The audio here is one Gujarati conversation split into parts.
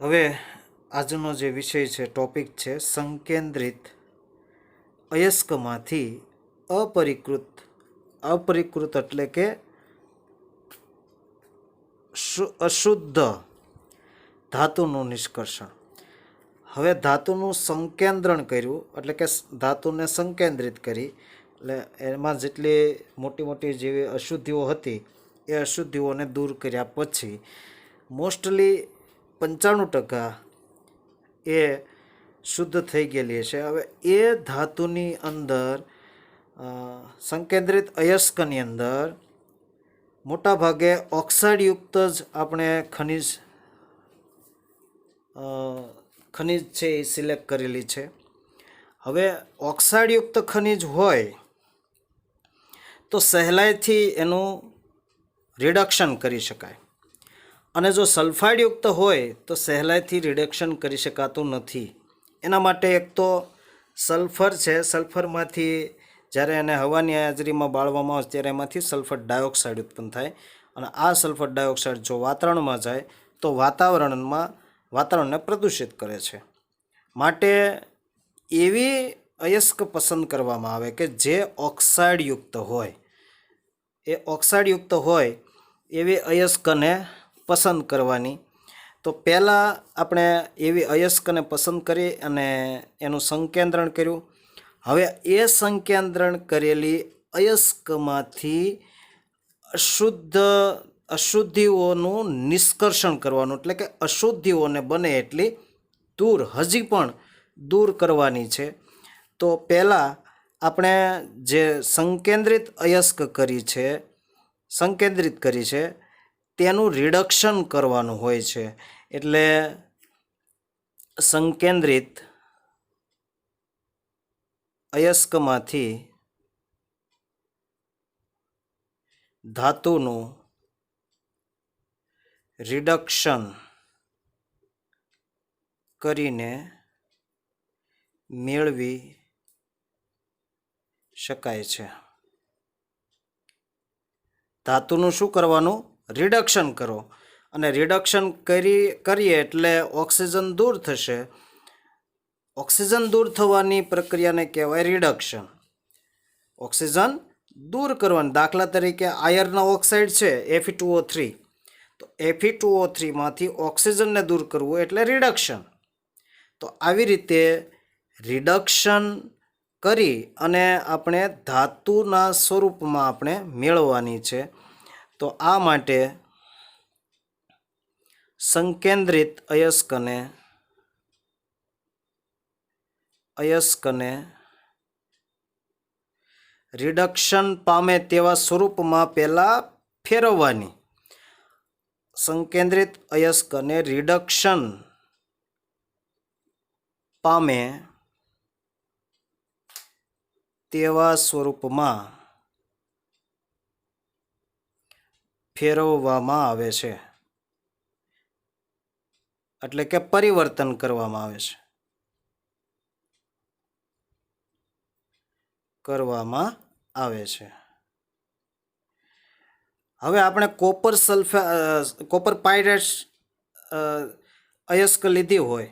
હવે આજનો જે વિષય છે, ટોપિક છે સંકેન્દ્રિત અયસ્કમાંથી અપરિકૃત એટલે કે અશુદ્ધ ધાતુનું નિષ્કર્ષણ. હવે ધાતુનું સંકેન્દ્રણ કર્યું એટલે કે ધાતુને સંકેન્દ્રિત કરી, એટલે એમાં જેટલી મોટી મોટી જેવી અશુદ્ધિઓ હતી એ અશુદ્ધિઓને દૂર કર્યા પછી મોસ્ટલી 95% એ શુદ્ધ થઈ ગયેલી છે. હવે એ ધાતુની અંદર સંકેન્દ્રિત અયસ્કની અંદર મોટાભાગે ઓક્સાઇડયુક્ત જ આપણે ખનિજ છે એ સિલેક્ટ કરેલી છે. હવે ઓક્સાઇડયુક્ત ખનિજ હોય તો સહેલાઈથી એનું રિડક્શન કરી શકાય, અને જો સલ્ફાઇડયુક્ત હોય તો સહેલાઈથી રિડક્શન કરી શકાતું નથી. એના માટે એક તો સલ્ફર છે, સલ્ફરમાંથી જ્યારે એને હવાની હાજરીમાં બાળવામાં આવે ત્યારે એમાંથી સલ્ફર ડાયોક્સાઇડ ઉત્પન્ન થાય, અને આ સલ્ફર ડાયોક્સાઇડ જો વાતાવરણમાં જાય તો વાતાવરણને પ્રદૂષિત કરે છે. માટે એવી અયસ્ક પસંદ કરવામાં આવે કે જે ઓક્સાઇડયુક્ત હોય. એ ઓક્સાઇડયુક્ત હોય એવી અયસ્કને પસંદ કરવાની. તો પહેલાં આપણે એવી અયસ્કને પસંદ કરી અને એનું સંકેન્દ્રણ કર્યું. હવે એ સંકેન્દ્રણ કરેલી અયસ્કમાંથી અશુદ્ધિઓનું નિષ્કર્ષણ કરવાનું, એટલે કે અશુદ્ધિઓને બને એટલી દૂર, હજી પણ દૂર કરવાની છે. તો પહેલાં આપણે જે સંકેન્દ્રિત કરી છે તેનું રિડક્શન કરવાનું હોય છે. એટલે સંકેન્દ્રિત અયસ્કમાંથી ધાતુનું રિડક્શન કરીને મેળવી શકાય છે. ધાતુનું શું કરવાનું? રિડક્શન કરો. અને રિડક્શન કરીએ એટલે ઓક્સિજન દૂર થશે. ઓક્સિજન દૂર થવાની પ્રક્રિયાને કહેવાય રિડક્શન. ઓક્સિજન દૂર કરવાનું, દાખલા તરીકે આયર્નનો ઓક્સાઇડ છે Fe2O3, તો Fe2O3માંથી ઓક્સિજનને દૂર કરવું એટલે રિડક્શન. તો આવી રીતે રિડક્શન કરી અને આપણે ધાતુના સ્વરૂપમાં આપણે મેળવવાની છે. તો આ માટે સંકેન્દ્રિત અયસ્કને રિડક્શન પામે તેવા સ્વરૂપમાં પહેલાં ફેરવવાની. સંકેન્દ્રિત અયસ્કને રિડક્શન પામે તેવા સ્વરૂપમાં ફેરવવામાં આવે છે, એટલે કે પરિવર્તન કરવામાં આવે છે. હવે આપણે કોપર પાયરેટ અયસ્ક લીધી હોય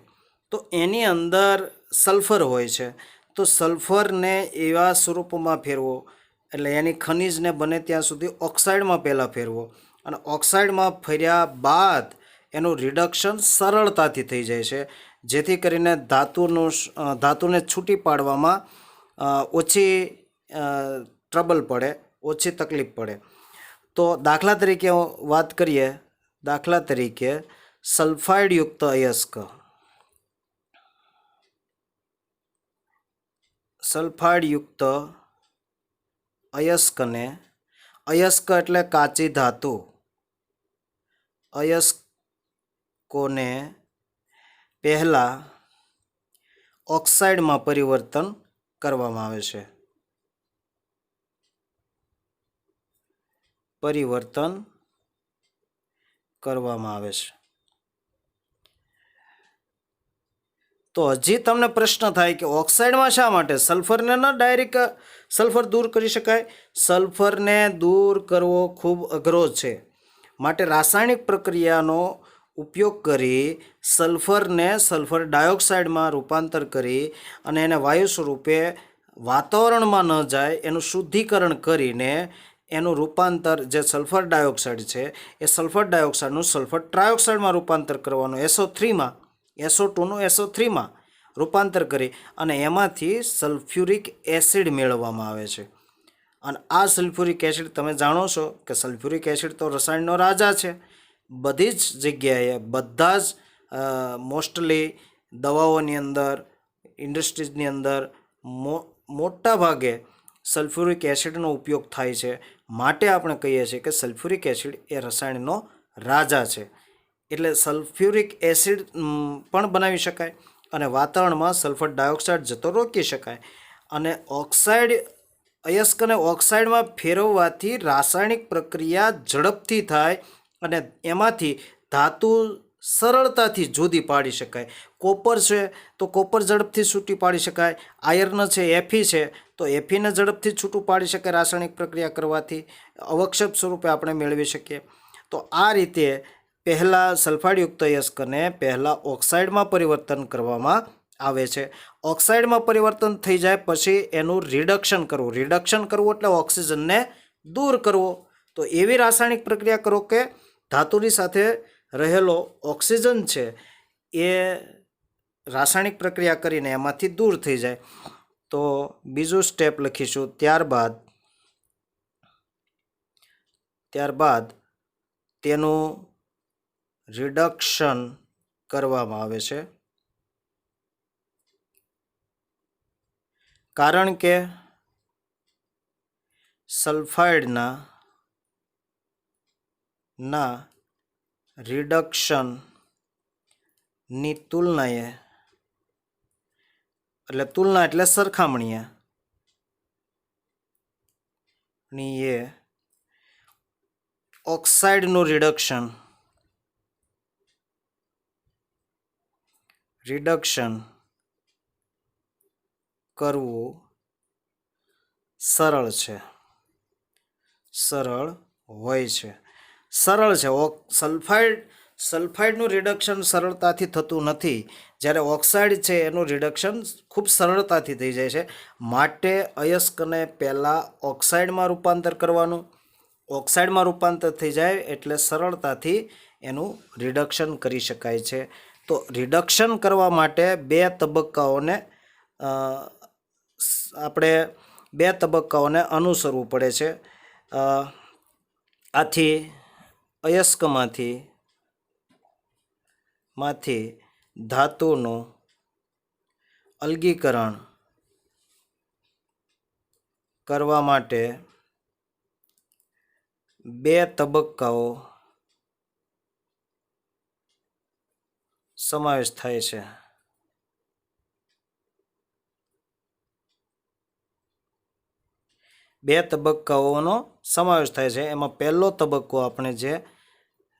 તો એની અંદર સલ્ફર હોય છે. તો સલ્ફરને એવા સ્વરૂપમાં ફેરવો, એટલે એની ખનિજને બને ત્યાં સુધી ઓક્સાઇડમાં પહેલાં ફેરવો, અને ઓક્સાઇડમાં ફેર્યા બાદ એનું રિડક્શન સરળતાથી થઈ જાય છે, જેથી કરીને ધાતુને છૂટી પાડવામાં ઓછી ટ્રબલ પડે, ઓછી તકલીફ પડે. તો દાખલા તરીકે વાત કરીએ, દાખલા તરીકે સલ્ફાઇડયુક્ત અયસ્ક. સલ્ફાઇડયુક્ત અયસ્ક એટલે કાચી ધાતુ. અયસ્કોને પહેલાં ઓક્સાઇડમાં પરિવર્તન કરવામાં આવે છે. તો હજી તમને પ્રશ્ન થાય કે ઓક્સાઇડમાં શા માટે સલ્ફરને ન ડાયરેક્ટ સલ્ફર દૂર કરી શકાય? સલ્ફરને દૂર કરવો ખૂબ અઘરો છે. માટે રાસાયણિક પ્રક્રિયાનો ઉપયોગ કરી સલ્ફરને સલ્ફર ડાયોક્સાઇડમાં રૂપાંતર કરી અને એને વાયુ સ્વરૂપે વાતાવરણમાં ન જાય એનું શુદ્ધિકરણ કરીને એનું રૂપાંતર જે સલ્ફર ડાયોક્સાઇડ છે એ સલ્ફર ડાયોક્સાઇડનું સલ્ફર ટ્રાયોક્સાઇડમાં રૂપાંતર કરવાનું SO3માં SO2નું SO3માં રૂપાંતર કરી અને એમાંથી સલ્ફ્યુરિક એસિડ મેળવવામાં આવે છે. અને આ સલ્ફ્યુરિક એસિડ તમે જાણો છો કે સલ્ફ્યુરિક એસિડ તો રસાયણનો રાજા છે. બધી જ જગ્યાએ બધા જ મોસ્ટલી દવાઓની અંદર ઇન્ડસ્ટ્રીઝની અંદર મોટા ભાગે સલ્ફ્યુરિક એસિડનો ઉપયોગ થાય છે. માટે આપણે કહીએ છીએ કે સલ્ફ્યુરિક એસિડ એ રસાયણનો રાજા છે. એટલે સલ્ફ્યુરિક એસિડ પણ બનાવી શકાય અને વાતાવરણમાં સલ્ફર ડાયોક્સાઇડ જતો રોકી શકાય. અને ઓક્સાઇડ અયસ્કને ઓક્સાઇડમાં ફેરવવાથી રાસાયણિક પ્રક્રિયા ઝડપથી થાય અને એમાંથી ધાતુ સરળતાથી જુદી પાડી શકાય. કોપર છે તો કોપર ઝડપથી છૂટી પાડી શકાય. આયર્ન છે એફી છે તો એફીને ઝડપથી છૂટું પાડી શકાય રાસાયણિક પ્રક્રિયા કરવાથી અવક્ષેપ સ્વરૂપે આપણે મેળવી શકીએ. તો આ રીતે પહેલાં સલ્ફાઇડયુક્ત અયસ્કને પહેલાં ઓક્સાઇડમાં પરિવર્તન કરવામાં આવે છે. ઓક્સાઇડમાં પરિવર્તન થઈ જાય પછી એનું રિડક્શન કરવું. રિડક્શન કરવું એટલે ઓક્સિજનને દૂર કરવો. તો એવી રાસાયણિક પ્રક્રિયા કરો કે ધાતુની સાથે રહેલો ઓક્સિજન છે એ રાસાયણિક પ્રક્રિયા કરીને એમાંથી દૂર થઈ જાય. તો બીજું સ્ટેપ લખીશું. ત્યારબાદ તેનું રિડક્શન કરવામાં આવે છે. કારણ કે સલ્ફાઇડના રિડક્શનની તુલનાએ તુલના એટલે સરખામણીએ ઓક્સાઇડનું રિડક્શન કરવું સરળ હોય છે. સલ્ફાઇડનું રિડક્શન સરળતાથી થતું નથી, જ્યારે ઓક્સાઇડ છે એનું રિડક્શન ખૂબ સરળતાથી થઈ જાય છે. માટે અયસ્કને પહેલાં ઓક્સાઇડમાં રૂપાંતર કરવાનું. ઓક્સાઇડમાં રૂપાંતર થઈ જાય એટલે સરળતાથી એનું રિડક્શન કરી શકાય છે. તો રિડક્શન કરવા માટે બે તબક્કાઓને અનુસરવું પડે છે. આથી અયસ્કમાંથી ધાતુનું અલગીકરણ કરવા માટે બે તબક્કાઓ સમાવેશ થાય છે. એમાં પહેલો તબક્કો આપણે જે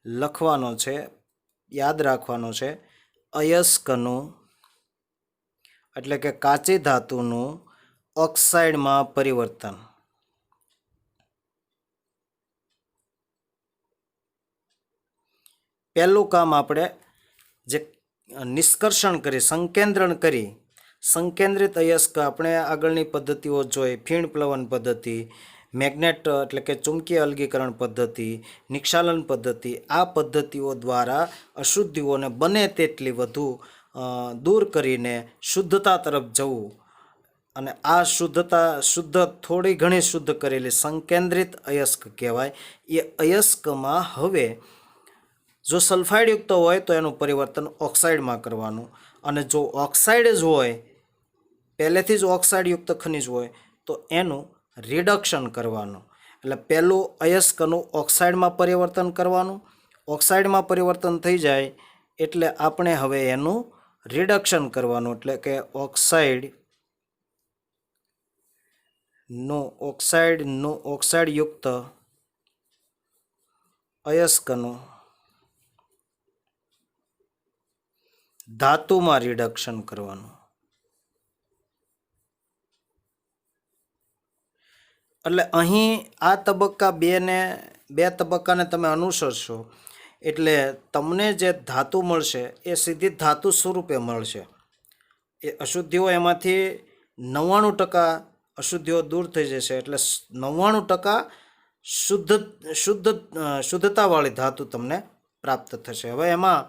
લખવાનો છે, યાદ રાખવાનો છે, અયસ્કનું એટલે કે કાચી ધાતુનું ઓક્સાઇડમાં પરિવર્તન. પહેલું કામ આપણે જે નિષ્કર્ષણ કરી, સંકેન્દ્રણ કરી, સંકેન્દ્રિત અયસ્ક આપણે આગળની પદ્ધતિઓ જોઈ, ફીણ પ્લવન પદ્ધતિ, મેગ્નેટ એટલે કે ચુંબકીય અલગીકરણ પદ્ધતિ, નિક્ષાલન પદ્ધતિ, આ પદ્ધતિઓ દ્વારા અશુદ્ધિઓને બને તેટલી વધુ દૂર કરીને શુદ્ધતા તરફ જવું. અને આ થોડી ઘણી શુદ્ધ કરેલી સંકેન્દ્રિત અયસ્ક કહેવાય. એ અયસ્કમાં હવે જો સલ્ફાઇડયુક્ત હોય તો એનું પરિવર્તન ઓક્સાઇડમાં કરવાનું, અને જો ઓક્સાઇડ જ હોય, પહેલેથી જ ઓક્સાઇડયુક્ત ખનિજ હોય તો એનું રિડક્શન કરવાનું. એટલે પહેલું અયસ્કનું ઓક્સાઇડમાં પરિવર્તન કરવાનું. ઓક્સાઇડમાં પરિવર્તન થઈ જાય એટલે આપણે હવે એનું રિડક્શન કરવાનું. એટલે કે ઓક્સાઇડયુક્ત અયસ્કનું ધાતુમાં રિડક્શન કરવાનું. એટલે અહીં આ બે તબક્કાને તમે અનુસરશો એટલે તમને જે ધાતુ મળશે એ સીધી ધાતુ સ્વરૂપે મળશે. એ અશુદ્ધિઓ એમાંથી 99% અશુદ્ધિઓ દૂર થઈ જશે, એટલે 99% શુદ્ધતાવાળી ધાતુ તમને પ્રાપ્ત થશે. હવે એમાં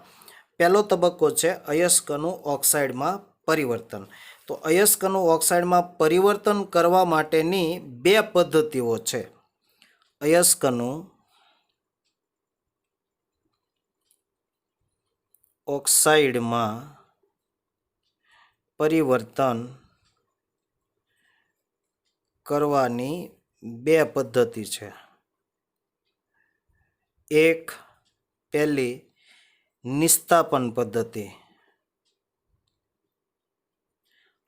પહેલો તબક્કો છે અયસ્કનું ઓક્સાઇડમાં પરિવર્તન. તો અયસ્કનું ઓક્સાઇડમાં પરિવર્તન કરવા માટેની 2 પદ્ધતિઓ છે. અયસ્કનું ઓક્સાઇડમાં પરિવર્તન કરવાની 2 પદ્ધતિ છે. એક પહેલી નિસ્તાપન પદ્ધતિ,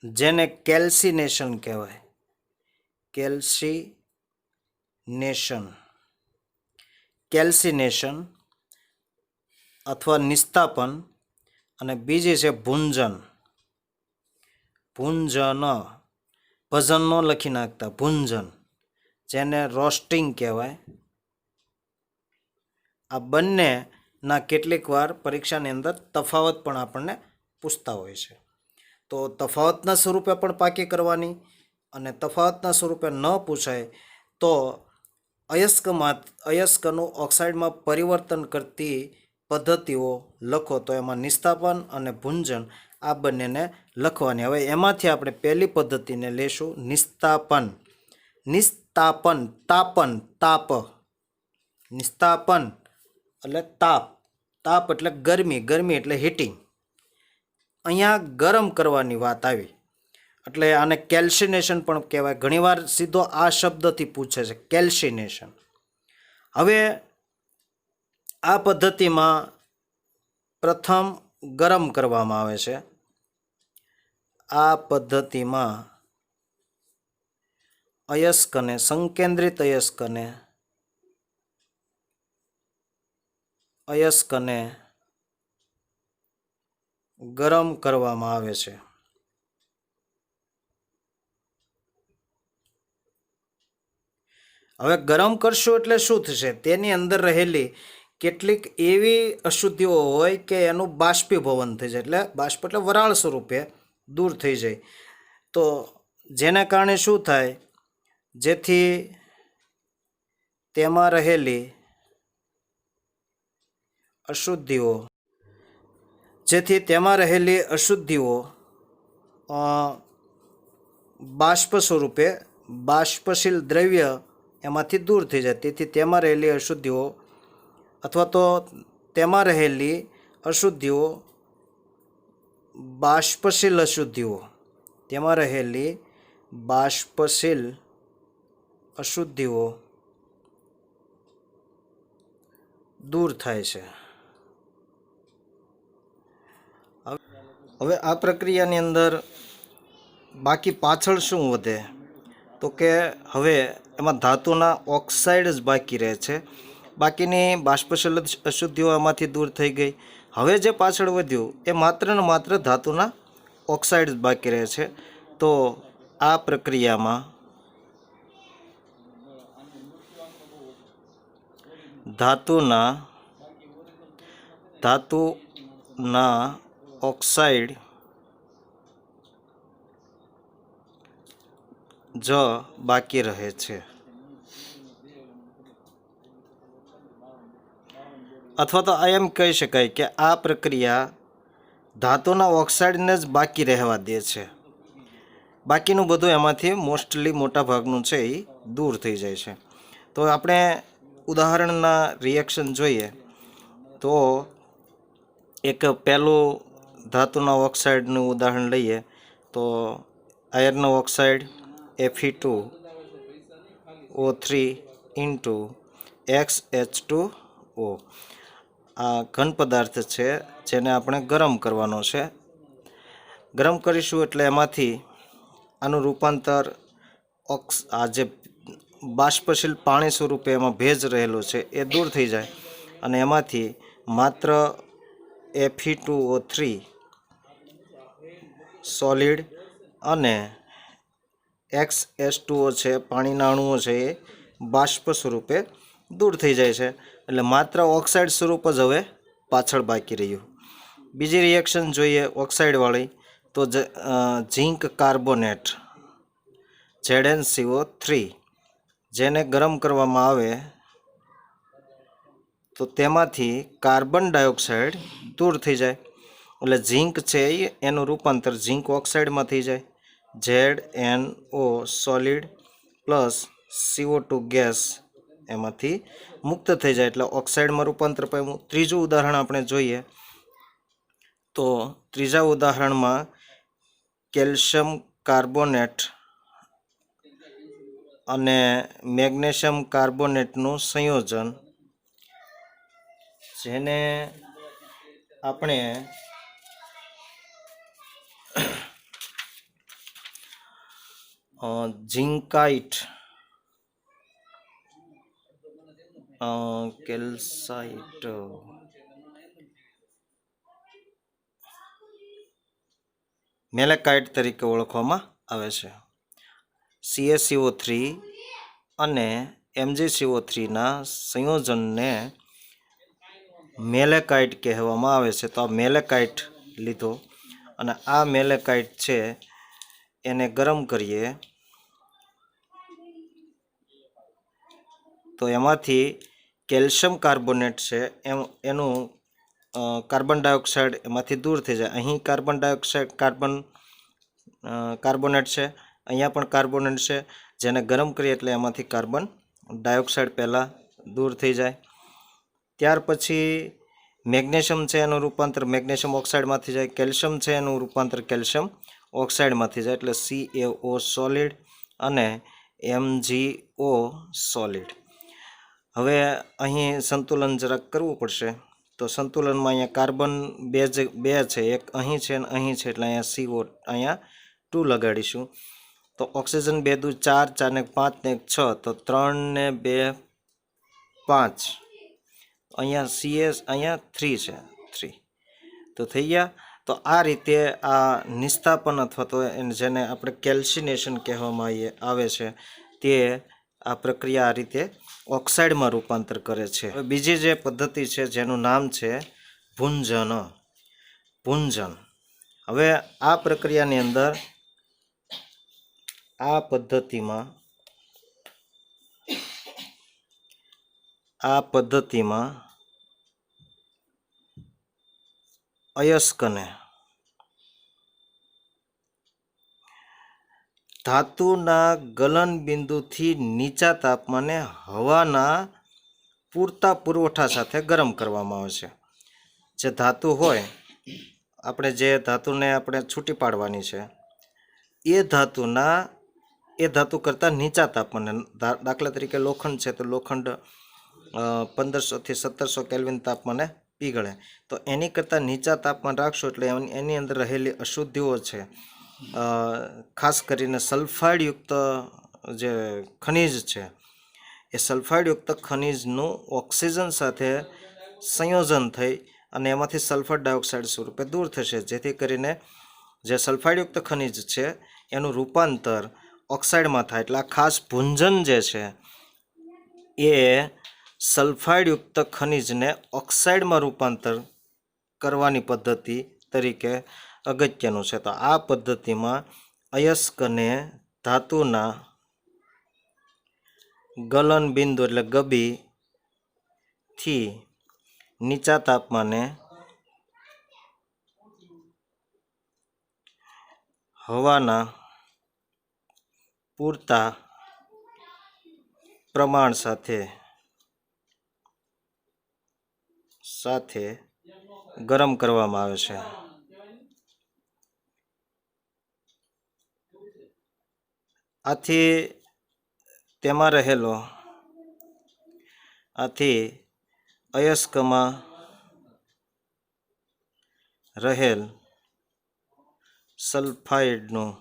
જેને કેલ્સિનેશન કહેવાય. કેલ્સિનેશન અથવા નિસ્તાપન. અને બીજી છે ભૂંજન. ભજન ન લખી નાખતા, ભૂંજન, જેને રોસ્ટિંગ કહેવાય. આ બંનેના કેટલીક વાર પરીક્ષાની અંદર તફાવત પણ આપણને પૂછતા હોય છે. તો તફાવતના સ્વરૂપે પણ પાકી કરવાની, અને તફાવતના સ્વરૂપે ન પૂછાય તો અયસ્કનું ઓક્સાઇડમાં પરિવર્તન કરતી પદ્ધતિઓ લખો. તો એમાં નિસ્તાપન અને ભૂંજન આ બંનેને લખવાની. હવે એમાંથી આપણે પહેલી પદ્ધતિને લેશું, નિસ્તાપન. નિસ્તાપન એટલે તાપ એટલે ગરમી એટલે હીટિંગ. અહીંયા ગરમ કરવાની વાત આવી, એટલે આને કેલ્સિનેશન પણ કહેવાય. ઘણીવાર સીધો આ શબ્દથી પૂછે છે, કેલ્સિનેશન. હવે આ પદ્ધતિમાં પ્રથમ ગરમ કરવામાં આવે છે. આ પદ્ધતિમાં અયસ્કને, સંકેન્દ્રિત અયસ્કને ગરમ કરવામાં આવે છે. હવે ગરમ કરશું એટલે શું થશે? તેની અંદર રહેલી કેટલીક એવી અશુદ્ધિઓ હોય કે એનું બાષ્પીભવન થઈ જાય, એટલે બાષ્પ એટલે વરાળ સ્વરૂપે દૂર થઈ જાય. તો જેને કારણે શું થાય? જેથી તેમાં રહેલી અશુદ્ધિઓ બાષ્પ સ્વરૂપે, બાષ્પશીલ દ્રવ્ય એમાંથી દૂર થઈ જાય. તેથી તેમાં રહેલી અશુદ્ધિઓ અથવા તો તેમાં રહેલી અશુદ્ધિઓ, બાષ્પશીલ અશુદ્ધિઓ દૂર થાય છે. હવે આ પ્રક્રિયાની અંદર બાકી પાછળ શું વધે? તો કે હવે એમાં ધાતુના ઓક્સાઇડ જ બાકી રહે છે. બાકીની બાષ્પશીલ અશુદ્ધિઓ એમાંથી દૂર થઈ ગઈ. હવે જે પાછળ વધ્યું એ માત્ર ને માત્ર ધાતુના ઓક્સાઇડ જ બાકી રહે છે. તો આ પ્રક્રિયામાં ધાતુના ઓક્સાઇડ જ બાકી રહે છે. અથવા તો એમ કહી શકાય કે આ પ્રક્રિયા ધાતુના ઓક્સાઇડને જ બાકી રહેવા દે છે. બાકીનું બધું એમાંથી મોસ્ટલી મોટા ભાગનું છે એ દૂર થઈ જાય છે. તો આપણે ઉદાહરણના રિએક્શન જોઈએ તો એક પહેલું ધાતુના ઓક્સાઇડનું ઉદાહરણ લઈએ તો iron oxide Fe2O3 into XH2O. આ ઘન પદાર્થ છે જેને આપણે ગરમ કરવાનો છે. ગરમ કરીશું એટલે એમાંથી આનું રૂપાંતર આ જે બાષ્પશીલ પાણી સ્વરૂપે એમાં ભેજ રહેલો છે એ દૂર થઈ જાય, અને એમાંથી માત્ર Fe2O3 સોલિડ અને XH2O છે, પાણીના અણુઓ છે, એ બાષ્પ સ્વરૂપે दूर थई जाय छे एटले मात्र ऑक्साइड स्वरूप ज हवे पाछळ बाकी रह्युं। बीजी रिएक्शन जोईए ऑक्साइड वाળી तो झिंक कार्बोनेट ZnCO3 जेने गरम करवामां आवे तो तेमांथी कार्बन डाइऑक्साइड दूर थई जाय એટલે ઝીંક છે એનું રૂપાંતર ઝીંક ઓક્સાઇડમાં થઈ જાય ZnO solid plus CO2 gas એમાંથી મુક્ત થઈ જાય એટલે ઓક્સાઇડમાં રૂપાંતર પામ્યું। ત્રીજું ઉદાહરણ આપણે જોઈએ તો ત્રીજા ઉદાહરણમાં કેલ્શિયમ કાર્બોનેટ અને મેગ્નેશિયમ કાર્બોનેટનું સંયોજન જેને આપણે ઝિંકાઇટ કેલ્સાઇટ મેલેકાઇટ તરીકે ઓળખવામાં આવે છે। CaCO3 અને MgCO3 ના સંયોજનને મેલેકાઇટ કહેવામાં આવે છે। તો આ મેલેકાઇટ લીધો અને આ મેલેકાઇટ છે એને ગરમ કરીએ તો એમાંથી કેલ્શિયમ કાર્બોનેટ છે એનું કાર્બન ડાયોક્સાઇડ એમાંથી દૂર થઈ જાય। અહીં કાર્બન ડાયોક્સાઇડ કાર્બોનેટ છે, અહીંયા પણ કાર્બોનેટ છે, જેને ગરમ કરીએ એટલે એમાંથી કાર્બન ડાયોક્સાઇડ પહેલાં દૂર થઈ જાય। ત્યાર પછી મેગ્નેશિયમ છે એનું રૂપાંતર મેગ્નેશિયમ ઓક્સાઇડમાંથી જાય, કેલ્શિયમ છે એનું રૂપાંતર કેલ્શિયમ ઓક્સાઇડમાંથી જાય એટલે CaO સોલિડ અને MgO સોલિડ। હવે અહીં સંતુલન જરાક કરવું પડશે તો સંતુલનમાં અહીંયા કાર્બન બે છે, એક અહીં છે અને અહીં છે એટલે અહીંયા CO અહીંયા 2 લગાડીશું તો ઓક્સિજન 2 દુ 4, 4 ને 5 ને 6 તો 3 ને 2 5 અહીંયા CS અહીંયા 3 છે 3 તો થઈ ગયા। તો આ રીતે આ નિસ્તાપન અથવા તો જેને આપણે કેલ્સિનેશન કહેવામાં આવે છે તે આ પ્રક્રિયા આ રીતે ઓક્સાઇડમાં રૂપાંતર કરે છે। હવે બીજી જે પદ્ધતિ છે જેનું નામ છે ભુંજન। હવે આ પ્રક્રિયાની અંદર આ પદ્ધતિમાં અયસ્કને ધાતુના ગલન બિંદુથી નીચા તાપમાને હવાના પૂરતા પુરવઠા સાથે ગરમ કરવામાં આવે છે। જે ધાતુ હોય આપણે જે ધાતુને આપણે છૂટી પાડવાની છે એ ધાતુ કરતાં નીચા તાપમાને દાખલા તરીકે લોખંડ છે તો લોખંડ 1500 થી 1700 કેલ્વિન તાપમાને પીગળે તો એની કરતાં નીચા તાપમાન રાખશો એટલે એની અંદર રહેલી અશુદ્ધિઓ છે ખાસ કરીને સલ્ફાઇડયુક્ત જે ખનિજ છે એ સલ્ફાઇડયુક્ત ખનિજનું ઓક્સિજન સાથે સંયોજન થઈ અને એમાંથી સલ્ફર ડાયોક્સાઇડ સ્વરૂપે દૂર થશે જેથી કરીને જે સલ્ફાઇડયુક્ત ખનિજ છે એનું રૂપાંતર ઓક્સાઇડમાં થાય એટલે આ ખાસ ભુંજન જે છે એ સલ્ફાઇડયુક્ત ખનિજને ઓક્સાઇડમાં રૂપાંતર કરવાની પદ્ધતિ તરીકે અગત્યનું છે। તો આ પદ્ધતિમાં અયસ્કને ધાતુના ગલન બિંદુ એટલે ગબીથી નીચા તાપમાને હવાના પૂરતા પ્રમાણ સાથે ગરમ કરવામાં આવે છે। આથી અયસ્કમાં રહેલ સલ્ફાઇડનું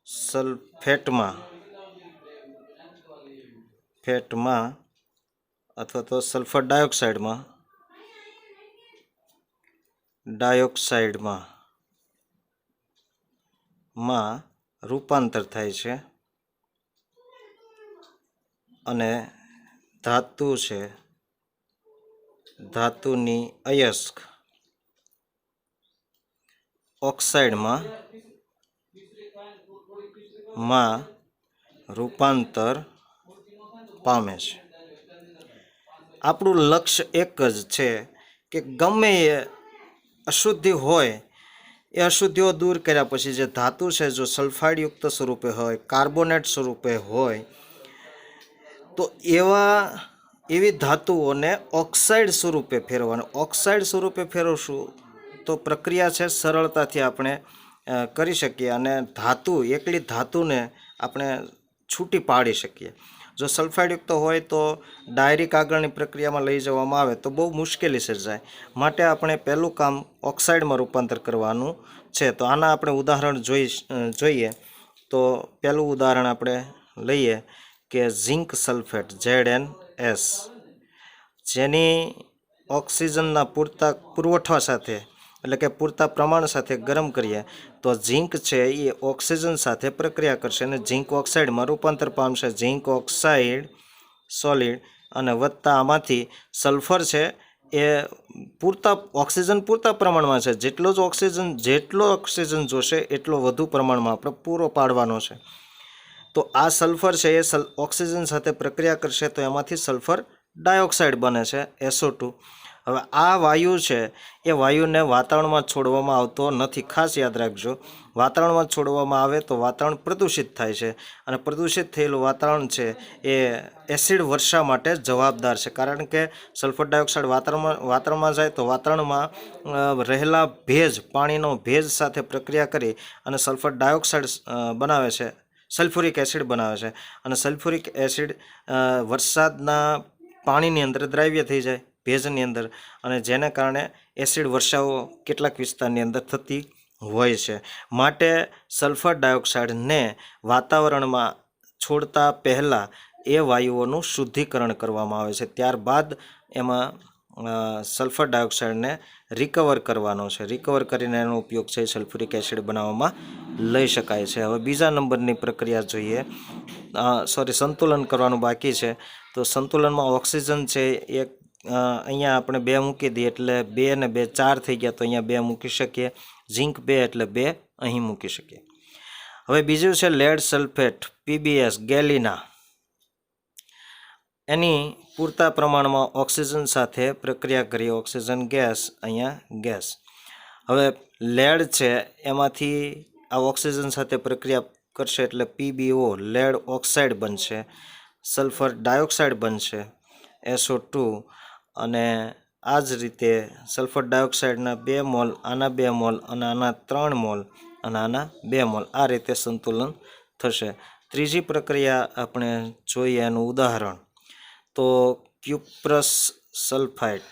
સલ્ફેટમાં અથવા તો સલ્ફર ડાયોક્સાઇડમાં રૂપાંતર થાય છે અને ધાતુ છે, ધાતુની અયસ્ક ઓક્સાઇડમાં રૂપાંતર પામે છે. આપણું લક્ષ્ય એક જ છે કે ગમે એ અશુદ્ધિ હોય એ અશુદ્ધિઓ દૂર કર્યા પછી જે ધાતુ છે જો સલ્ફાઇડયુક્ત સ્વરૂપે હોય, કાર્બોનેટ સ્વરૂપે હોય, તો એવી ધાતુઓને ઓક્સાઇડ સ્વરૂપે ફેરવવાનું. ઓક્સાઇડ સ્વરૂપે ફેરવશું તો પ્રક્રિયા છે સરળતાથી આપણે કરી શકીએ અને એકલી ધાતુને આપણે છૂટી પાડી શકીએ. જો સલ્ફાઇડયુક્ત હોય તો ડાયરેક્ટ આગળની પ્રક્રિયામાં લઈ જવામાં આવે તો બહુ મુશ્કેલી સર્જાય. માટે આપણે પહેલું કામ ઓક્સાઇડમાં રૂપાંતર કરવાનું છે. તો આના આપણે ઉદાહરણ જોઈએ. તો પહેલું ઉદાહરણ આપણે લઈએ કે ઝિંક સલ્ફેટ ZnS, જેની ઓક્સિજનના પૂરતા પુરવઠા સાથે એટલે કે પૂરતા પ્રમાણ સાથે ગરમ કરીએ તો ઝિંક છે એ ઓક્સિજન સાથે પ્રક્રિયા કરશે અને ઝિંક ઓક્સાઇડમાં રૂપાંતર પામશે. ઝિંક ઓક્સાઇડ સોલિડ અને વત્તા આમાંથી સલ્ફર છે એ ઓક્સિજન પૂરતા પ્રમાણમાં છે. જેટલો ઓક્સિજન જોશે એટલો વધુ પ્રમાણમાં આપણે પૂરો પાડવાનો છે. તો આ સલ્ફર છે એ ઓક્સિજન સાથે પ્રક્રિયા કરશે તો એમાંથી સલ્ફર ડાયોક્સાઇડ બને છે, SO2. હવે આ વાયુ છે એ વાયુને વાતાવરણમાં છોડવામાં આવતો નથી. ખાસ યાદ રાખજો, વાતાવરણમાં છોડવામાં આવે તો વાતાવરણ પ્રદૂષિત થાય છે અને પ્રદૂષિત થયેલું વાતાવરણ છે એ એસિડ વર્ષા માટે જવાબદાર છે. કારણ કે સલ્ફર ડાયોક્સાઇડ વાતાવરણમાં જાય તો વાતાવરણમાં રહેલા પાણીનો ભેજ સાથે પ્રક્રિયા કરી અને સલ્ફર ડાયોક્સાઇડ બનાવે છે, સલ્ફ્યુરિક એસિડ બનાવે છે અને સલ્ફ્યુરિક એસિડ વરસાદના પાણીની અંદર દ્રાવ્ય થઈ જાય ભેજની અંદર અને જેને કારણે એસિડ વર્ષાઓ કેટલાક વિસ્તારની અંદર થતી હોય છે. માટે સલ્ફર ડાયોક્સાઇડને વાતાવરણમાં છોડતા પહેલાં એ વાયુઓનું શુદ્ધિકરણ કરવામાં આવે છે. ત્યારબાદ એમાં સલ્ફર ડાયોક્સાઇડને રિકવર કરવાનો છે. રિકવર કરીને એનો ઉપયોગ છે સલ્ફ્યુરિક એસિડ બનાવવામાં લઈ શકાય છે. હવે બીજા નંબરની પ્રક્રિયા જોઈએ. સંતુલન કરવાનું બાકી છે. તો સંતુલનમાં ઓક્સિજન છે એક અહીંયા આપણે 2 મૂકી દઈએ એટલે 2 ને 2 4 થઈ ગયા, તો અહીંયા 2 મૂકી શકીએ. ઝિંક 2 એટલે 2 અહીં મૂકી શકીએ. હવે બીજું છે લેડ સલ્ફેટ PbS ગેલિના. એની પૂરતા પ્રમાણમાં ઓક્સિજન સાથે પ્રક્રિયા કરી, ઓક્સિજન ગેસ, અહીંયા ગેસ. હવે લેડ છે એમાંથી આ ઓક્સિજન સાથે પ્રક્રિયા કરશે એટલે PbO લેડ ઓક્સાઇડ બનશે, સલ્ફર ડાયોક્સાઇડ બનશે SO2 અને આ જ રીતે સલ્ફર ડાયોક્સાઇડના 2 મોલ, આના 2 મોલ અને આના 3 મોલ અને આના 2 મોલ. આ રીતે સંતુલન થશે. ત્રીજી પ્રક્રિયા આપણે જોઈએ એનું ઉદાહરણ તો ક્યુપ્રસ સલ્ફાઇડ,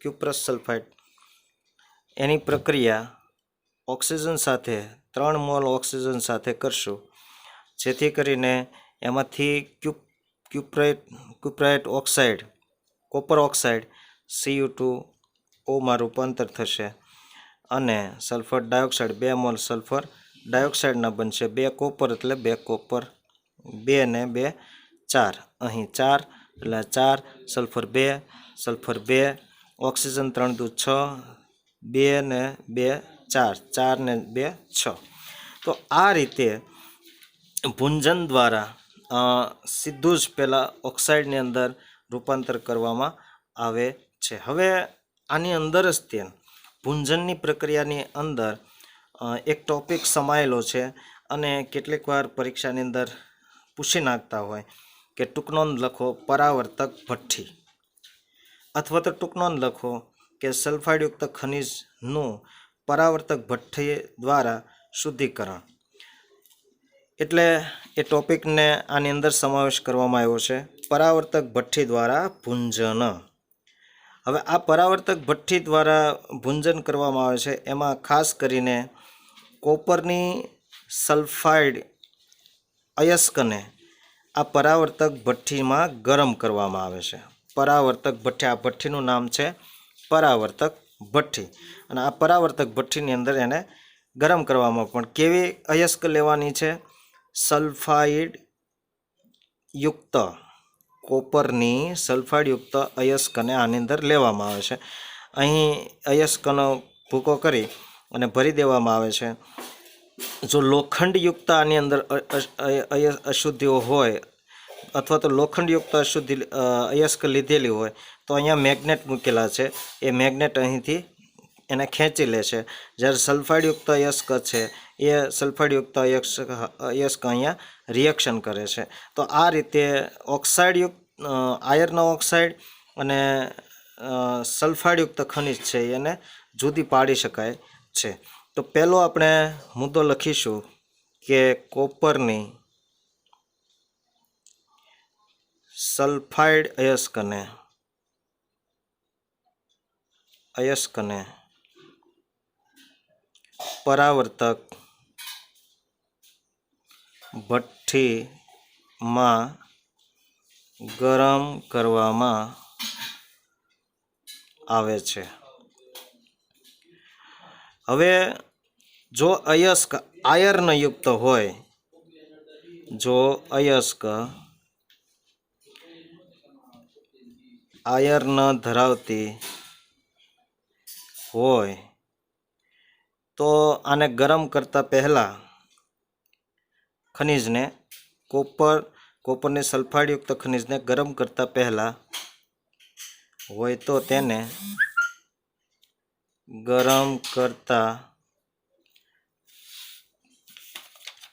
ક્યુપ્રસ સલ્ફાઇડ. એની પ્રક્રિયા ઓક્સિજન સાથે 3 મોલ ઓક્સિજન સાથે કરશું, જેથી કરીને એમાંથી ક્યુપ્રાઇટ ઓક્સાઇડ, કોપર ઓક્સાઇડ Cu2O માં રૂપાંતર થશે અને સલ્ફર ડાયોક્સાઇડ 2 મોલ સલ્ફર ડાયોક્સાઇડના બનશે. 2 કોપર એટલે 2 કોપર, 2 ને 2 4, અહીં 4 એટલે 4, સલ્ફર 2, ઓક્સિજન 3 દુ 6, 2 ને 2 4, 4 ને 2 6. તો આ રીતે ભૂંજન દ્વારા સીધું જ પહેલાં ઓક્સાઇડની અંદર રૂપાંતર કરવામાં આવે છે. હવે આની અંદર જ ભૂંજનની પ્રક્રિયાની અંદર એક ટોપિક સમાયેલો છે અને કેટલીક વાર પરીક્ષાની અંદર પૂછી નાખતા હોય કે ટૂંકનોંધ લખો પરાવર્તક ભઠ્ઠી, અથવા તો ટૂંકનોંધ લખો કે સલ્ફાઇડયુક્ત ખનિજનું પરાવર્તક ભઠ્ઠી દ્વારા શુદ્ધિકરણ. એટલે એ ટોપિકને આની અંદર સમાવેશ કરવામાં આવ્યો છે, પરાવર્તક ભઠ્ઠી દ્વારા ભૂંજન. હવે આ પરાવર્તક ભઠ્ઠી દ્વારા ભૂંજન કરવામાં આવે છે. એમાં ખાસ કરીને કોપરની સલ્ફાઇડ અયસ્કને આ પરાવર્તક ભઠ્ઠીમાં ગરમ કરવામાં આવે છે. પરાવર્તક ભઠ્ઠી, આ ભઠ્ઠીનું નામ છે પરાવર્તક ભઠ્ઠી. અને આ પરાવર્તક ભઠ્ઠીની અંદર એને ગરમ કરવામાં, પણ કેવી અયસ્ક લેવાની છે? સલ્ફાઇડ યુક્ત કોપરની સલ્ફાઇડયુક્ત અયસ્કને આની અંદર લેવામાં આવે છે. અહીં અયસ્કનો ભૂકો કરી અને ભરી દેવામાં આવે છે. જો લોખંડયુક્ત આની અંદર અશુદ્ધિઓ હોય અથવા તો લોખંડયુક્ત અશુદ્ધિ અયસ્ક લીધેલી હોય તો અહીંયા મેગ્નેટ મૂકેલા છે, એ મેગ્નેટ અહીંથી એને ખેંચી લે છે. જ્યારે સલ્ફાઇડયુક્ત અયસ્ક છે એ સલ્ફાઇડયુક્ત અયસ્ક અહીંયા રિએક્શન કરે છે. તો આ રીતે ઓક્સાઇડયુક્ત આયર્ન ઓક્સાઇડ અને સલ્ફાઇડયુક્ત ખનિજ છે એને જુદી પાડી શકાય છે. તો પહેલો આપણે મુદ્દો લખીશું કે કોપરની સલ્ફાઇડ અયસ્કને પરાવર્તક ભઠ્ઠીમાં ગરમ કરવામાં આવે છે. હવે જો અયસ્ક આયર્નયુક્ત હોય, જો અયસ્ક આયર્ન ધરાવતી હોય તો આને ગરમ કરતાં પહેલાં ખનિજને કોપરની સલ્ફાઇડયુક્ત ખનિજને ગરમ કરતાં પહેલાં હોય તો તેને ગરમ કરતાં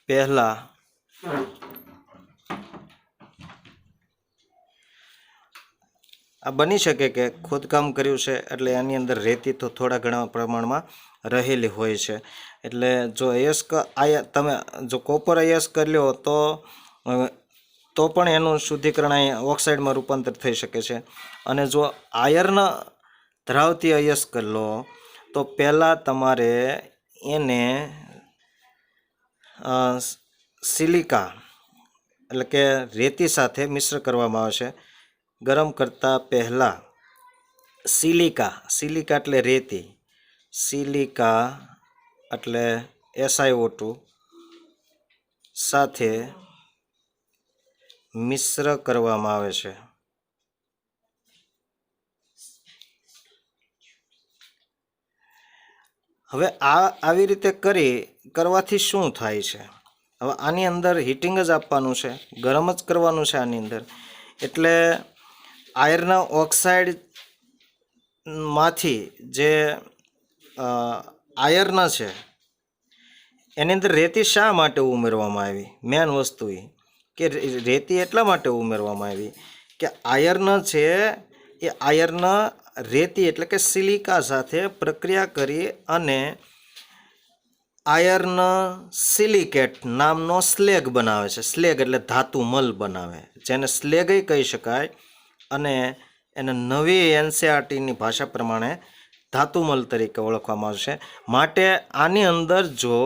પહેલાં આ બની શકે કે ખોદકામ કર્યું છે એટલે એની અંદર રેતી તો થોડા ઘણા પ્રમાણમાં રહેલી હોય છે. એટલે જો અયસ્ક તમે જો કોપર અયસ્ક લ્યો તો પણ એનું શુદ્ધિકરણ અહીંયા ઓક્સાઇડમાં રૂપાંતર થઈ શકે છે. અને જો આયર્ન ધરાવતી અયસ્ક લો તો પહેલાં તમારે એને સિલિકા એટલે કે રેતી સાથે મિશ્ર કરવામાં આવશે. ગરમ કરતાં પહેલાં સિલિકા એટલે રેતી, સિલિકા એટલે SiO2 સાથે મિશ્ર કરવામાં આવે છે. હવે આવી રીતે કરવાથી શું થાય છે? હવે આની અંદર હીટિંગ જ આપવાનું છે, ગરમ જ કરવાનું છે આની અંદર. એટલે આયર્ન ઓક્સાઇડમાંથી જે આયર્ન છે એની અંદર રેતી શા માટે ઉમેરવામાં આવી? મેન વસ્તુ એ કે રેતી એટલા માટે ઉમેરવામાં આવી કે આયર્ન છે એ આયર્ન રેતી એટલે કે સિલિકા સાથે પ્રક્રિયા કરી અને આયર્ન સિલિકેટ નામનો સ્લેગ બનાવે છે. સ્લેગ એટલે ધાતુ મલ બનાવે, જેને સ્લેગય કહી શકાય. અને એને નવી NCERTની ભાષા પ્રમાણે ધાતુમલ તરીકે ઓળખવામાં આવશે. માટે આની અંદર જો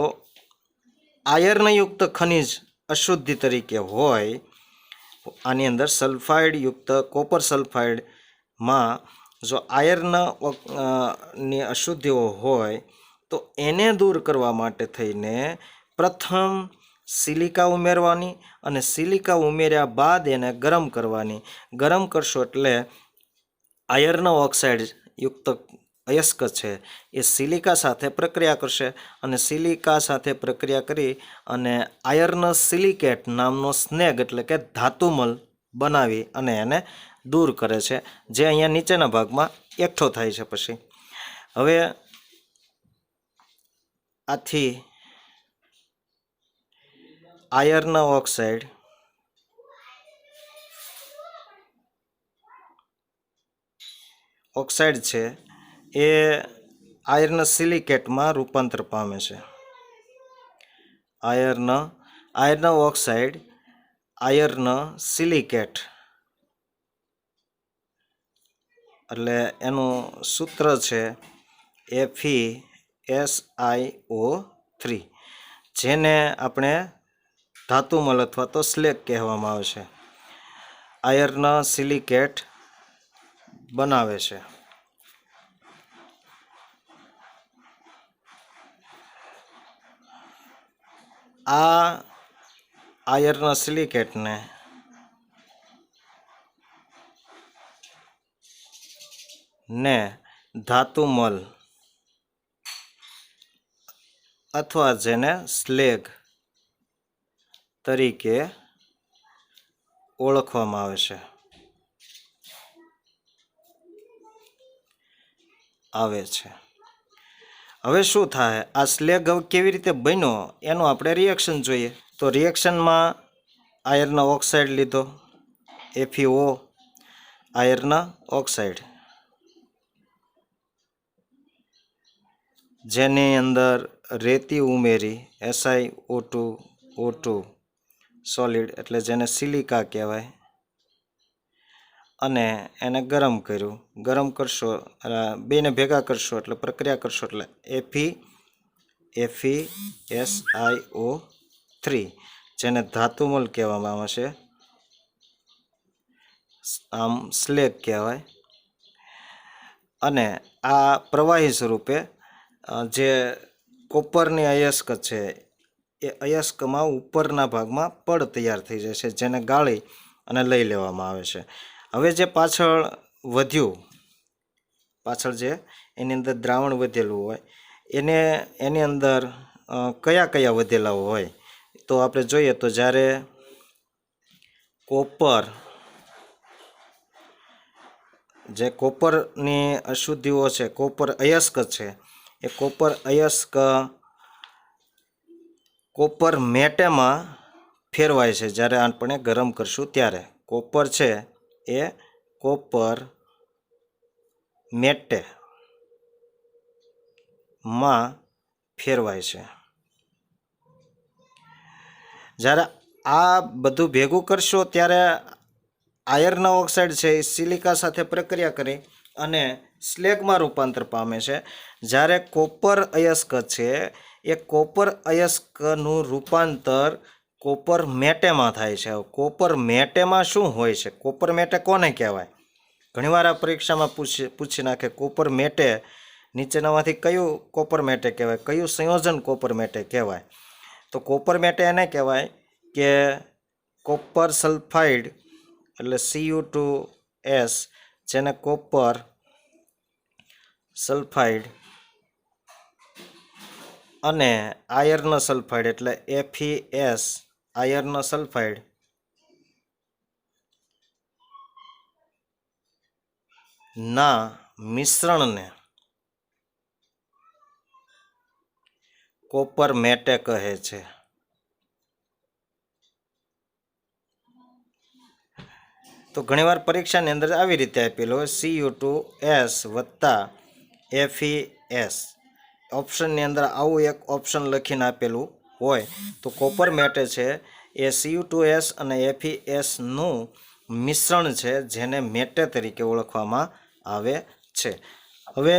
આયર્નયુક્ત ખનિજ અશુદ્ધિ તરીકે હોય, આની અંદર સલ્ફાઇડયુક્ત કોપર સલ્ફાઇડમાં જો આયર્ન ની અશુદ્ધિઓ હોય તો એને દૂર કરવા માટે થઈને પ્રથમ સિલિકા ઉમેરવાની અને સિલિકા ઉમેર્યા બાદ એને ગરમ કરવાની. ગરમ કરશો એટલે આયર્ન ઓક્સાઇડ યુક્ત અયસ્ક છે એ સિલિકા સાથે પ્રક્રિયા કરશે અને સિલિકા સાથે પ્રક્રિયા કરી અને આયર્ન સિલિકેટ નામનો સ્નેગ એટલે કે ધાતુમલ બનાવી અને એને દૂર કરે છે, જે અહીંયા નીચેના ભાગમાં એકઠો થાય છે. પછી હવે આથી આયર્ન ઓક્સાઇડ છે એ આયર્ન સિલિકેટમાં રૂપાંતર પામે છે. આયર્ન ઓક્સાઇડ આયર્ન સિલિકેટ એટલે એનું સૂત્ર છે FeSiO3, જેને આપણે ધાતુમલ અથવા તો સ્લેગ કહેવામાં આવે છે. આયર્ન સિલિકેટ બનાવે છે. આ આયર્ન સિલિકેટને ને ધાતુમલ અથવા જેને સ્લેગ તરીકે ઓળખવામાં આવે છે। હવે શું થાય, આ સ્લેગ હવે કેવી રીતે બન્યો એનું આપણે રિએક્શન જોઈએ। તો રિએક્શનમાં આયર્ન ઓક્સાઇડ લીધો, FeO આયર્ન ઓક્સાઇડ, જેની અંદર રેતી ઉમેરી SiO2 સોલિડ એટલે જેને સિલિકા કહેવાય, અને એને ગરમ કર્યું। ગરમ કરશો બેને ભેગા કરશો એટલે પ્રક્રિયા કરશો એટલે FeSiO3 જેને ધાતુમલ કહેવામાં આવે છે, આમ સ્લેગ કહેવાય। અને આ પ્રવાહી સ્વરૂપે જે કોપરની અયસ્ક છે એ અયસ્કમાં ઉપરના ભાગમાં પડ તૈયાર થઈ જાય છે, જેને ગાળી અને લઈ લેવામાં આવે છે। હવે જે પાછળ જે એની અંદર દ્રાવણ વધેલું હોય એની અંદર કયા કયા વધેલા હોય તો આપણે જોઈએ તો જ્યારે કોપરની અશુદ્ધિઓ છે, કોપર અયસ્ક છે, એ કોપર અયસ્ક કોપર મેટેમાં ફેરવાય છે। જ્યારે આપણે ગરમ કરશું ત્યારે કોપર છે એ કોપર મેટેમાં ફેરવાય છે। જ્યારે આ બધું ભેગું કરશો ત્યારે આયર્ન ઓક્સાઇડ છે એ સિલિકા સાથે પ્રક્રિયા કરી અને સ્લેગમાં રૂપાંતર પામે છે। જ્યારે કોપર અયસ્ક છે એ કોપર અયસ્કનું રૂપાંતર કોપર મેટેમાં થાય છે। કોપર મેટેમાં શું હોય છે, કોપર મેટે કોને કહેવાય? ઘણીવાર આ પરીક્ષામાં પૂછી નાખે કોપર મેટે નીચેનામાંથી કયું કોપર મેટે કહેવાય, કયું સંયોજન કોપર મેટે કહેવાય? તો કોપર મેટે એને કહેવાય કે કોપર સલ્ફાઇડ એટલે Cu2S, જેને કોપર સલ્ફાઇડ અને આયર્ન સલ્ફાઇડ એટલે FeS આયર્ન સલ્ફાઇડ ના મિશ્રણને કોપર મેટે કહે છે। તો ઘણીવાર પરીક્ષાની અંદર આવી રીતે આપેલું હોય Cu2S વત્તા FeS, ઓપ્શનની અંદર આવું એક ઓપ્શન લખીને આપેલું હોય તો કોપર મેટે છે એ Cu2S અને FeSનું મિશ્રણ છે, જેને મેટે તરીકે ઓળખવામાં આવે છે। હવે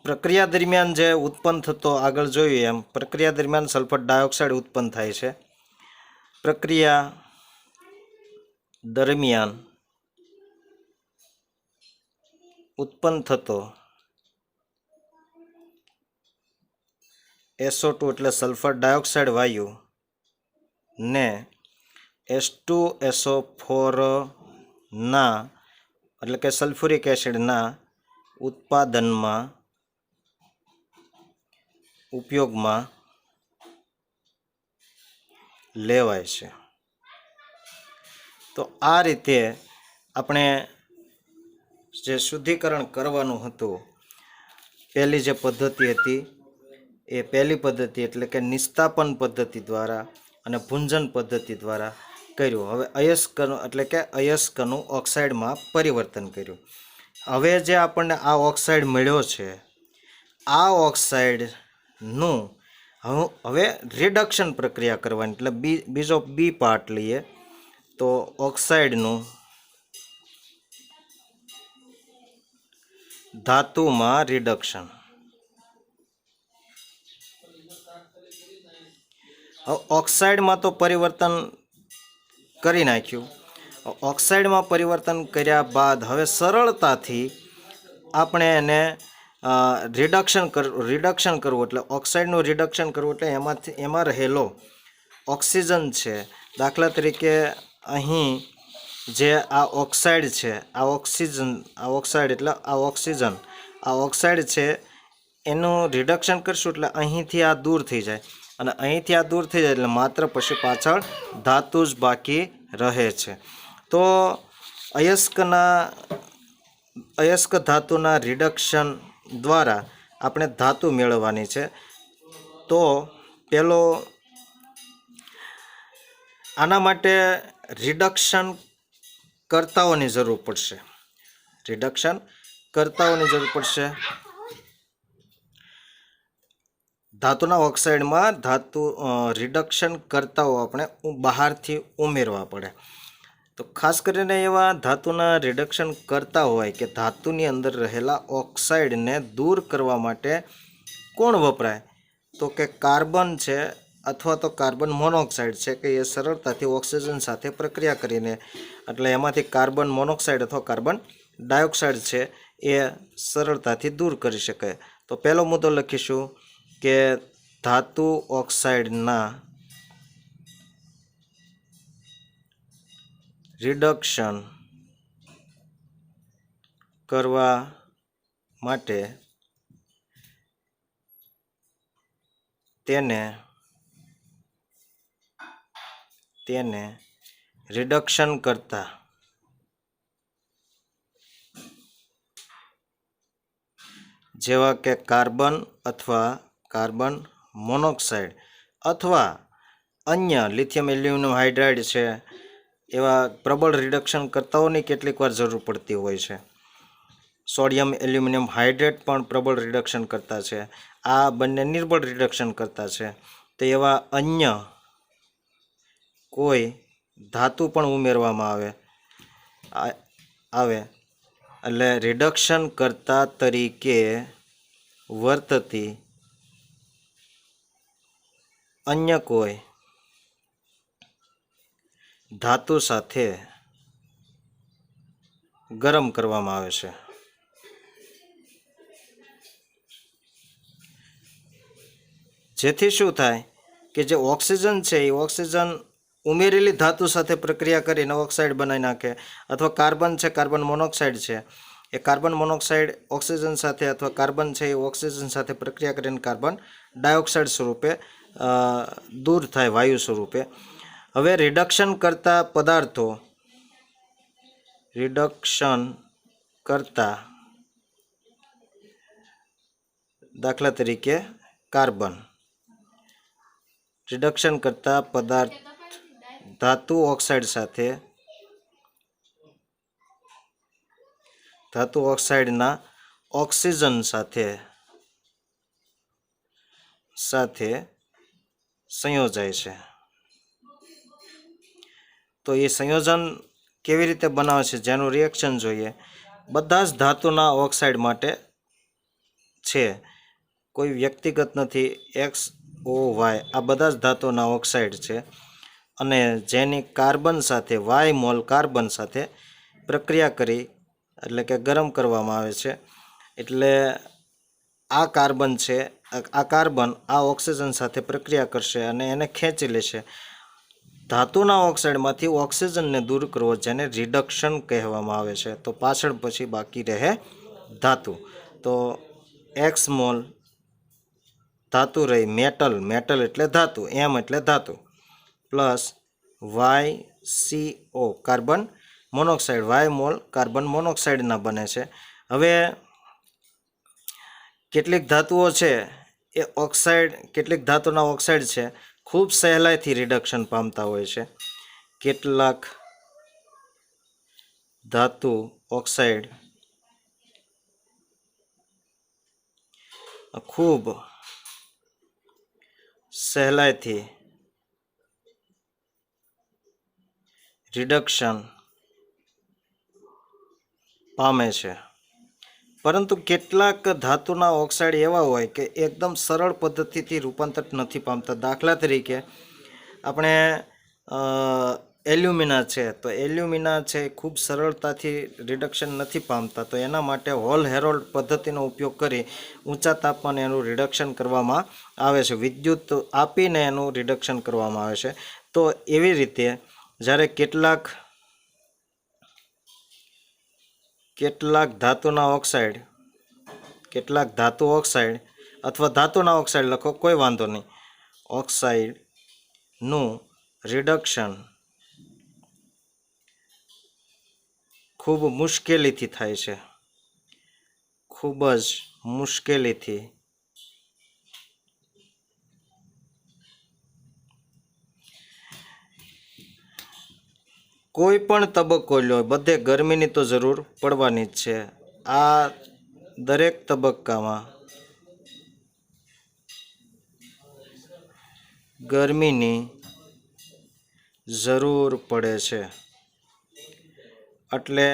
પ્રક્રિયા દરમિયાન જે ઉત્પન્ન થતો, આગળ જોયું એમ પ્રક્રિયા દરમિયાન સલ્ફર ડાયોક્સાઇડ ઉત્પન્ન થાય છે। પ્રક્રિયા દરમિયાન ઉત્પન્ન થતો SO2 એટલે સલ્ફર ડાયોક્સાઇડ વાયુ ને H2SO4 ના એટલે કે સલ્ફ્યુરિક એસિડના ઉત્પાદનમાં ઉપયોગમાં લેવાય છે। તો આ રીતે આપણે જે શુદ્ધિકરણ કરવાનું હતું, પહેલી જે પદ્ધતિ હતી એ પહેલી પદ્ધતિ એટલે કે નિસ્તાપન પદ્ધતિ દ્વારા અને ભૂંજન પદ્ધતિ દ્વારા કર્યું। હવે અયસ્કનું એટલે કે અયસ્કનું ઓક્સાઇડમાં પરિવર્તન કર્યું। હવે જે આપણને આ ઓક્સાઇડ મળ્યો છે, આ ઓક્સાઇડનું હવે રિડક્શન પ્રક્રિયા કરવાની, એટલે બીજો બી પાર્ટ લઈએ તો ઓક્સાઇડનું ધાતુમાં રિડક્શન। ઓક્સાઇડમાં તો પરિવર્તન કરી નાખ્યું। ઓક્સાઇડમાં પરિવર્તન કર્યા બાદ હવે સરળતાથી આપણે એને રિડક્શન કરવું એટલે ઓક્સાઇડનું રિડક્શન કરવું એટલે એમાં રહેલો ઓક્સિજન છે, દાખલા તરીકે અહીં જે આ ઓક્સાઇડ છે, આ ઓક્સિજન, આ ઓક્સાઇડ એટલે આ ઓક્સિજન, આ ઓક્સાઇડ છે એનું રિડક્શન કરશું એટલે અહીંથી આ દૂર થઈ જાય, અને અહીંથી આ દૂર થઈ જાય એટલે માત્ર પછી પાછળ ધાતુ જ બાકી રહે છે. તો અયસ્ક ધાતુના રિડક્શન દ્વારા આપણે ધાતુ મેળવવાની છે. તો પેલો આના માટે રિડક્શન કર્તાઓની જરૂર પડશે. રિડક્શન કર્તાઓની જરૂર પડશે. ધાતુના ઓક્સાઇડમાં રિડક્શન કર્તાઓ આપણે બહારથી ઉમેરવા પડે. તો ખાસ કરીને એવા ધાતુના રિડક્શન કરતા હોય કે ધાતુની અંદર રહેલા ઓક્સાઇડને દૂર કરવા માટે કોણ વપરાય? તો કે કાર્બન છે અથવા તો કાર્બન મોનોક્સાઇડ છે કે એ સરળતાથી ઓક્સિજન સાથે પ્રક્રિયા કરીને, એટલે એમાંથી કાર્બન મોનોક્સાઇડ અથવા કાર્બન ડાયોક્સાઇડ છે એ સરળતાથી દૂર કરી શકાય. તો પહેલો મુદ્દો લખીશું કે ધાતુ ઓક્સાઇડના રિડક્શન કરવા માટે તેને રિડક્શન કરતા જેવા કે કાર્બન અથવા કાર્બન મોનોક્સાઇડ અથવા અન્ય લિથિયમ એલ્યુમિનિયમ હાઇડ્રાઇડ છે એવા પ્રબળ રિડક્શન કરતાઓની કેટલીક વાર જરૂર પડતી હોય છે. સોડિયમ એલ્યુમિનિયમ હાઇડ્રેટ પણ પ્રબળ રિડક્શન કરતા છે. આ બંને નિર્બળ રિડક્શન કરતા છે. તો એવા અન્ય કોઈ ધાતુ પણ ઉમેરવામાં આવે એટલે રિડક્શન કરતા તરીકે વર્તતી અન્ય કોઈ ધાતુ સાથે ગરમ કરવામાં આવે છે. જેથી શું થાય કે જે ઓક્સિજન છે એ ઓક્સિજન ઉમેરેલી ધાતુ સાથે પ્રક્રિયા કરીને ઓક્સાઇડ બનાવી નાખે, અથવા કાર્બન છે, કાર્બન મોનોક્સાઇડ છે, એ કાર્બન મોનોક્સાઇડ ઓક્સિજન સાથે અથવા કાર્બન છે એ ઓક્સિજન સાથે પ્રક્રિયા કરીને કાર્બન ડાયોક્સાઇડ સ્વરૂપે દૂર થાય વાયુ સ્વરૂપે. હવે રિડક્શન કરતા પદાર્થો, રિડક્શન કરતા દાખલા તરીકે કાર્બન, રિડક્શન કરતા પદાર્થ ધાતુ ઓક્સાઇડ સાથે ધાતુ ઓક્સાઇડના ઓક્સિજન સાથે સંયોજાય છે. તો એ સંયોજન કેવી રીતે બનાવે છે જેનું રિએક્શન જોઈએ. બધા જ ધાતુના ઓક્સાઇડ માટે છે, કોઈ વ્યક્તિગત નથી. એક્સ ઓ વાય આ બધા જ ધાતુના ઓક્સાઇડ છે, અને જેની કાર્બન સાથે વાય મોલ કાર્બન સાથે પ્રક્રિયા કરી એટલે કે ગરમ કરવામાં આવે છે. એટલે આ કાર્બન છે, આ કાર્બન આ ઓક્સિજન સાથે પ્રક્રિયા કરશે અને એને ખેંચી લેશે. ધાતુના ઓક્સાઇડમાંથી ઓક્સિજનને દૂર કરવો જેને રિડક્શન કહેવામાં આવે છે. તો પાછળ પછી બાકી રહે ધાતુ. તો એક્સ મોલ ધાતુ રહી, મેટલ એટલે ધાતુ, એમ એટલે ધાતુ, plus Y CO carbon monoxide, Y mole carbon મોનોક્સાઇડના બને છે. હવે કેટલીક ધાતુઓ છે એ ઓક્સાઇડ, કેટલીક ધાતુના ઓક્સાઇડ છે ખૂબ સહેલાઈથી રિડક્શન પામતા હોય છે. કેટલાક ધાતુ ઓક્સાઇડ ખૂબ સહેલાઈથી રિડક્શન પામે છે, પરંતુ કેટલાક ધાતુના ઓક્સાઇડ એવા હોય કે એકદમ સરળ પદ્ધતિથી રૂપાંતર નથી પામતા. દાખલા તરીકે આપણે એલ્યુમિના છે, તો એલ્યુમિના છે ખૂબ સરળતાથી રિડક્શન નથી પામતા. તો એના માટે હોલ હેરોલ્ડ પદ્ધતિનો ઉપયોગ કરી ઊંચા તાપમાને એનું રિડક્શન કરવામાં આવે છે, વિદ્યુત આપીને એનું રિડક્શન કરવામાં આવે છે. તો એવી રીતે જ્યારે કેટલાક કેટલાક ધાતુના ઓક્સાઇડ અથવા ધાતુના ઓક્સાઇડ લખો, કોઈ વાંધો નહીં. ઓક્સાઇડનું રિડક્શન ખૂબ મુશ્કેલીથી થાય છે. ખૂબ જ મુશ્કેલીથી. કોઈ પણ તબક્કો લો, બધે ગરમીની તો જરૂર પડવાની જ છે. આ દરેક તબક્કામાં ગરમીની જરૂર પડે છે. એટલે